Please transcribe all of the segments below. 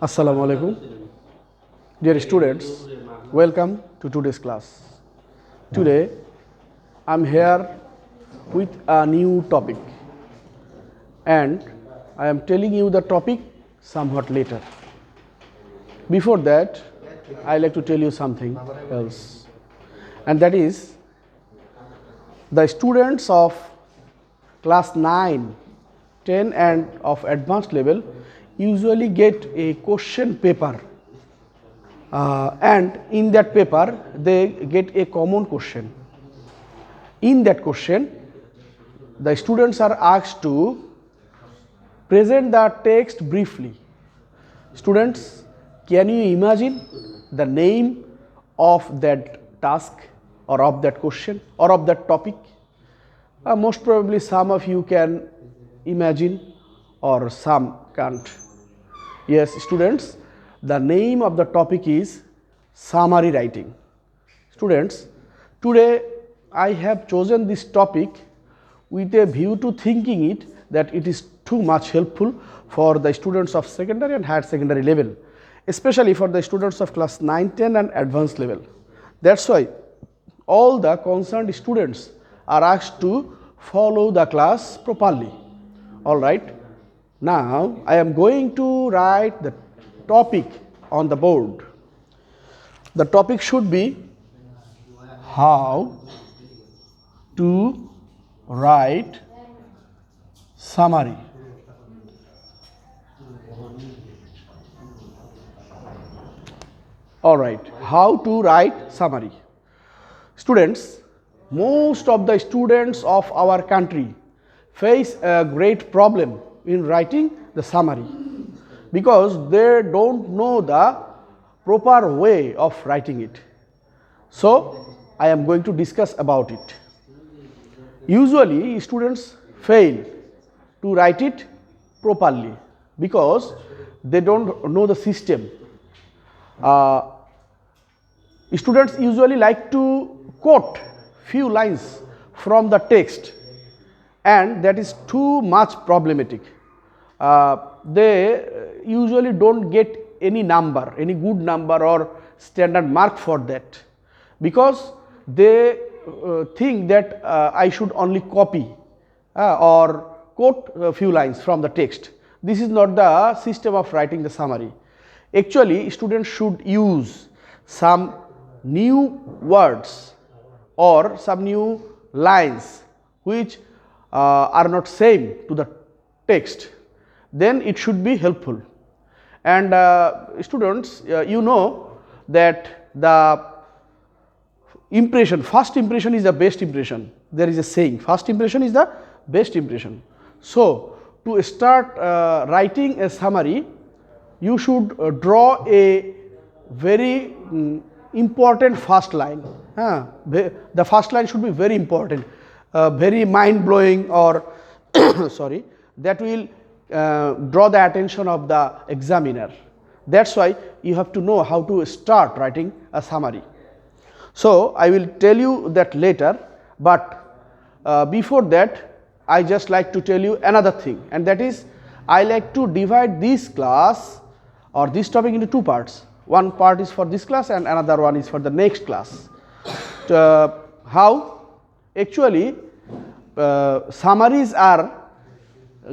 Assalamu alaikum. Dear students, welcome to today's class. Today I am here with a new topic and I am telling you the topic somewhat later. Before that, I like to tell you something else, and that is the students of class 9, 10 and of advanced level usually get a question paper, and in that paper they get a common question. In that question, the students are asked to present the text briefly. Students, can you imagine the name of that task or of that question or of that topic? Most probably some of you can imagine or some can't. Yes, students, the name of the topic is summary writing. Students, today I have chosen this topic with a view to thinking it that it is too much helpful for the students of secondary and higher secondary level, especially for the students of class 9, 10 and advanced level. That's why all the concerned students are asked to follow the class properly. All right. Now I am going to write the topic on the board. The topic should be how to write summary. All right, how to write summary. Students, most of the students of our country face a great problem in writing the summary because they don't know the proper way of writing it. So, I am going to discuss about it. Usually, students fail to write it properly because they don't know the system. Students usually like to quote few lines from the text, and that is too much problematic. They usually don't get any number, any good number or standard mark for that because they think that I should only copy or quote a few lines from the text. This is not the system of writing the summary. Actually, students should use some new words or some new lines which are not same to the text, then it should be helpful. And students, you know that the impression, first impression is the best impression. There is a saying, first impression is the best impression. So, to start writing a summary, you should draw a very important first line. The first line should be very important, very mind blowing, or sorry, that will draw the attention of the examiner. That's why you have to know how to start writing a summary. So, I will tell you that later, but before that I just like to tell you another thing, and that is I like to divide this class or this topic into two parts. One part is for this class and another one is for the next class. How actually summaries are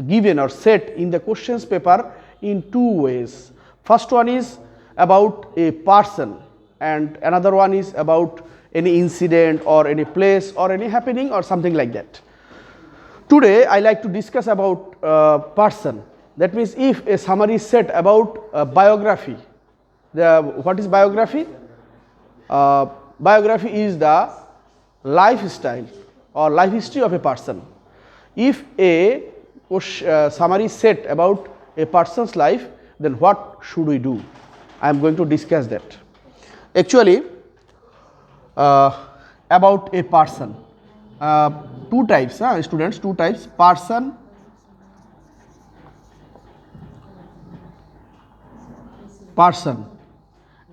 given or set in the questions paper in two ways. First one is about a person and another one is about any incident or any place or any happening or something like that. Today I like to discuss about person. That means if a summary is set about biography, what is biography? Biography is the lifestyle or life history of a person. If a summary is set about a person's life, then what should we do? I am going to discuss that. Actually, about a person, two types, students, two types, person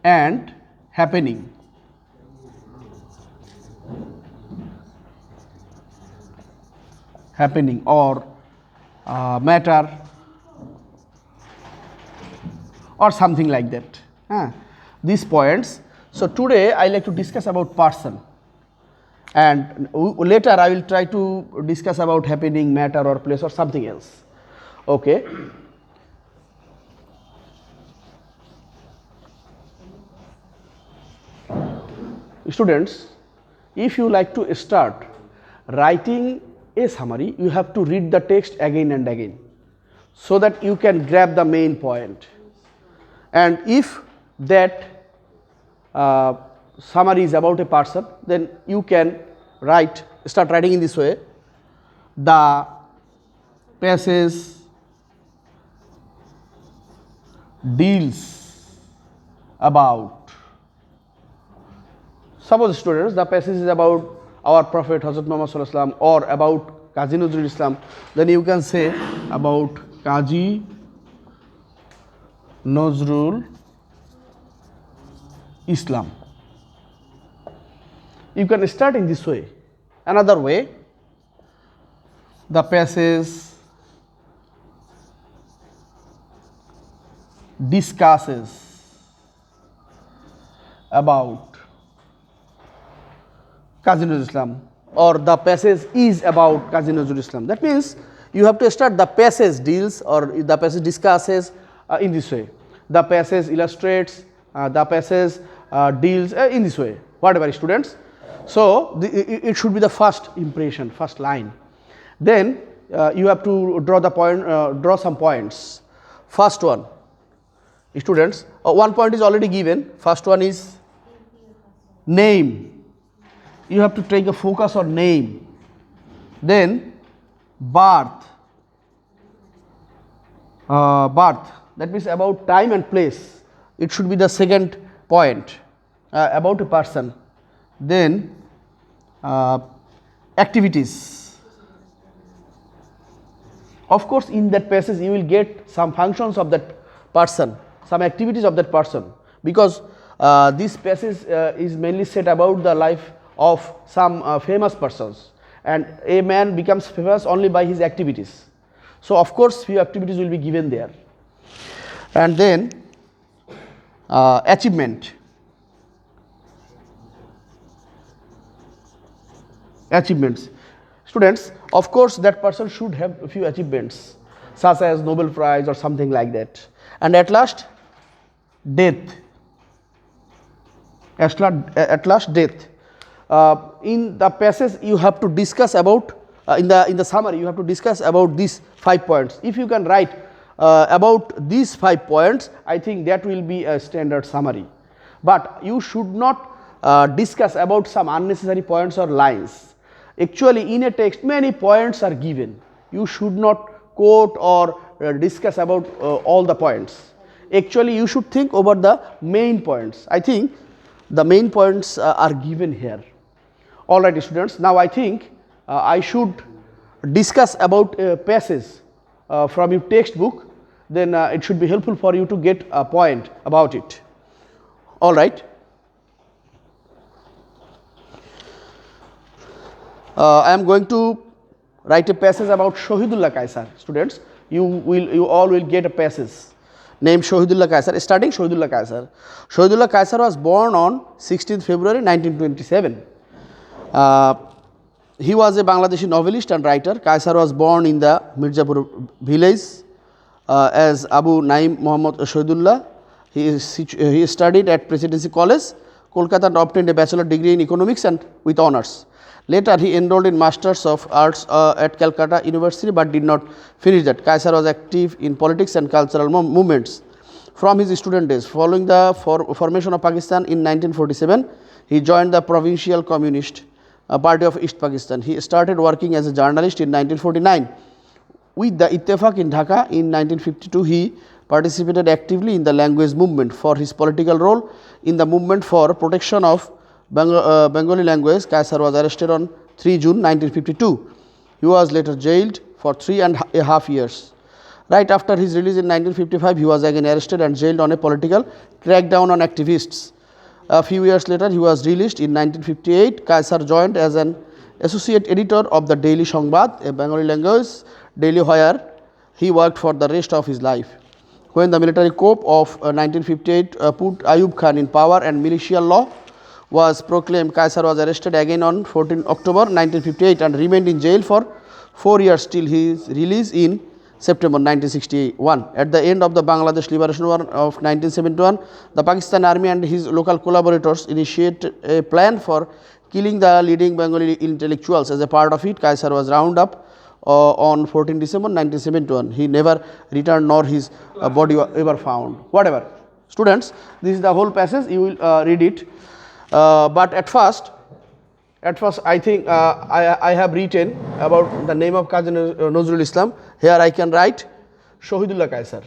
and happening. Or matter or something like that. These points. So today I like to discuss about person, and later I will try to discuss about happening, matter or place or something else. Okay. Students, if you like to start writing a summary, you have to read the text again and again, so that you can grab the main point. And if that summary is about a person, then you can start writing in this way: the passage deals about, suppose students, the passage is about our Prophet Hazrat Muhammad Sallallahu Alaihi Wasallam or about Qazi Nazrul Islam, then you can say about Qazi Nazrul Islam. You can start in this way. Another way, the passage discusses about Qazi Nazrul Islam, or the passage is about Qazi Nazrul Islam. That means you have to start the passage deals or the passage discusses in this way. The passage illustrates, the passage deals in this way, whatever, students. So it should be the first impression, first line. Then you have to draw some points. First one, students, one point is already given. First one is name. You have to take a focus on name. Then birth. That means about time and place. It should be the second point, about a person. Then activities. Of course, in that passage you will get some functions of that person, some activities of that person, because this passage is mainly said about the life of some famous persons, and a man becomes famous only by his activities. So of course few activities will be given there. And then achievement. Achievements. Students, of course that person should have a few achievements, such as Nobel Prize or something like that. And at last, death. At last, death. In the passage you have to discuss about, in the summary you have to discuss about these 5 points. If you can write about these 5 points, I think that will be a standard summary. But you should not discuss about some unnecessary points or lines. Actually in a text many points are given. You should not quote or discuss about all the points. Actually you should think over the main points. I think the main points are given here. Alright students, now I think I should discuss about a passage from your textbook, then it should be helpful for you to get a point about it. Alright. I am going to write a passage about Shahidullah Kaisar. Students, you all will get a passage named Shahidullah Kaisar, starting Shahidullah Kaisar. Shahidullah Kaisar was born on 16th February 1927. He was a Bangladeshi novelist and writer. Kaisar was born in the Mirzapur village as Abu Naim Muhammad Shahidullah. He studied at Presidency College, Kolkata, and obtained a bachelor degree in economics and with honors. Later he enrolled in Masters of Arts at Calcutta University but did not finish that. Kaisar was active in politics and cultural movements from his student days. Following the formation of Pakistan in 1947, he joined the Provincial Communist Party of East Pakistan. He started working as a journalist in 1949. With the Ittefaq in Dhaka in 1952, he participated actively in the language movement. For his political role in the movement for protection of Bengali language, Kaisar was arrested on 3 June 1952. He was later jailed for 3.5 years. Right after his release in 1955, he was again arrested and jailed on a political crackdown on activists. A few years later, he was released. In 1958, Kaisar joined as an associate editor of the Daily Sangbad, a Bengali language daily, where he worked for the rest of his life. when the military coup of 1958 put Ayub Khan in power and militial law was proclaimed, Kaisar was arrested again on 14 October 1958 and remained in jail for 4 years till his release in September 1961. At the end of the Bangladesh Liberation War of 1971, the Pakistan Army and his local collaborators initiated a plan for killing the leading Bengali intellectuals. As a part of it, Kaisar was rounded up on 14 December 1971. He never returned nor his body ever found. Whatever. Students, this is the whole passage, you will read it. But at first I think I have written about the name of Qazi Nazrul Islam. Here I can write Shahidullah Kaisar.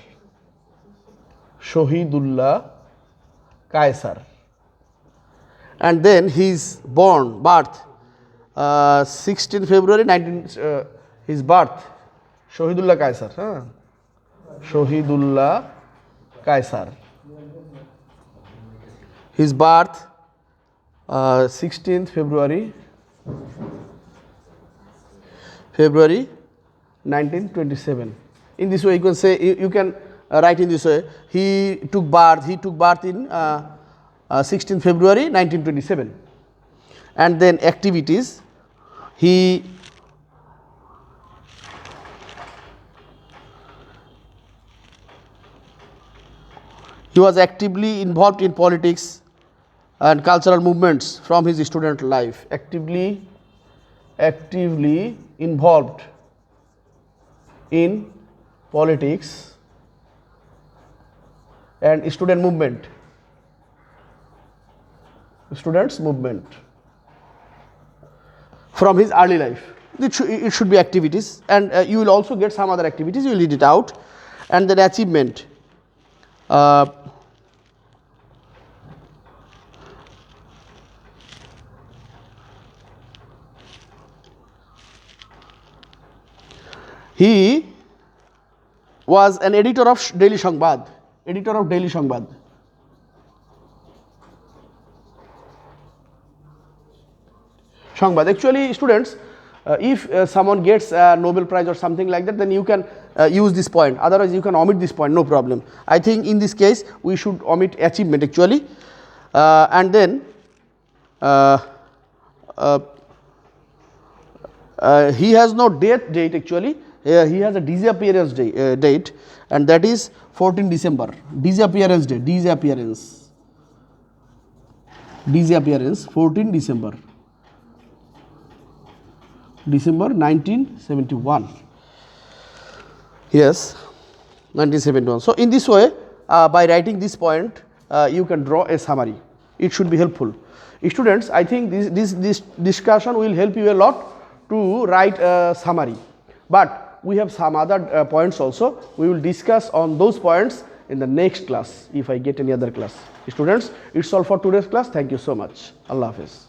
Shahidullah Kaisar. And then his birth 16 February 19 his birth Shahidullah Kaisar. Shahidullah Kaisar. His birth 16th February 1927. In this way you can say, you can write in this way, he took birth in 16th February 1927. And then activities, he was actively involved in politics and cultural movements from his student life. Actively involved in politics and students movement from his early life. It should be activities, and you will also get some other activities, you will read it out. And then achievement, he was an editor of Daily Sangbad. Actually, students, if someone gets a Nobel Prize or something like that, then you can use this point. Otherwise, you can omit this point, no problem. I think in this case, we should omit achievement actually. And then he has no date actually. He has a disappearance date, and that is 14 December. Disappearance, 14 December 1971. Yes, 1971. So in this way, by writing this point, you can draw a summary. It should be helpful. Students, I think this discussion will help you a lot to write a summary. But we have some other points also. We will discuss on those points in the next class if I get any other class. Students, it's all for today's class. Thank you so much. Allah Hafiz.